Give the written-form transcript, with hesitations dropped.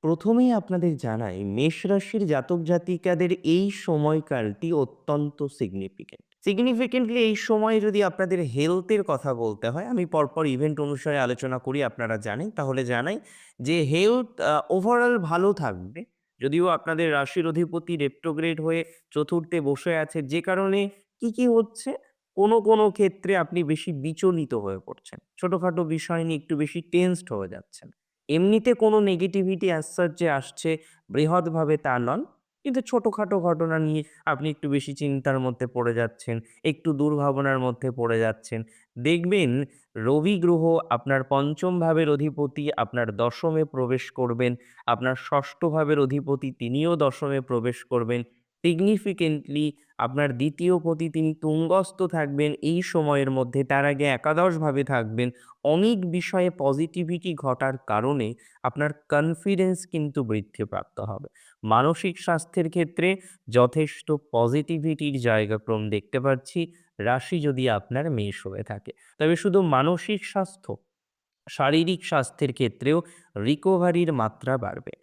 প্রথমেই আপনাদের জানাই মেষ রাশির জাতক জাতিকাদের এই সময়কালটি অত্যন্ত সিগনিফিকেন্টলি এই সময়ে যদি আপনাদের হেলথের কথা বলতে হয়, আমি পরপর ইভেন্ট অনুসারে আলোচনা করি, আপনারা জানেন। তাহলে জানাই যে হেলথ ওভারঅল ভালো থাকবে। যদিও আপনাদের রাশির অধিপতি রেট্রোগ্রেড হয়ে চতুর্থে বসে আছে, যে কারণে কি হচ্ছে, কোনো ক্ষেত্রে আপনি বেশি বিচলিত হয়ে পড়ছেন। ছোটখাটো বিষয় নিয়ে একটু বেশি টেনসড হয়ে যাচ্ছেন। এমনিতে কোনো নেগেটিভিটি অ্যাজ সাচ যে আসছে বৃহৎভাবে তা নন। কিন্তু ছোটখাটো ঘটনা নিয়ে আপনি একটু বেশি চিন্তার মধ্যে পড়ে যাচ্ছেন, একটু দুর্ভাবনার মধ্যে পড়ে যাচ্ছেন। দেখবেন রবি গ্রহ আপনার ৫ম ভাবের অধিপতি আপনার ১০মে প্রবেশ করবেন। আপনার ৬ষ্ঠ ভাবের অধিপতি তিনিও ১০মে প্রবেশ করবেন। সিগনিফিকেন্টলি আপনার ২য় পতি তিনি তুঙ্গস্থ থাকবেন এই সময়ের মধ্যে। তার আগে একাদশ ভাবে থাকবেন। অনেক বিষয়ে পজিটিভিটি ঘটার কারণে আপনার কনফিডেন্স কিন্তু বৃদ্ধিপ্রাপ্ত হবে। মানসিক স্বাস্থ্যের ক্ষেত্রে যথেষ্ট পজিটিভিটির জায়গাক্রম দেখতে পাচ্ছি, রাশি যদি আপনার মেষ হয়ে থাকে। তবে শুধু মানসিক স্বাস্থ্য, শারীরিক স্বাস্থ্যের ক্ষেত্রেও রিকভারির মাত্রা বাড়বে।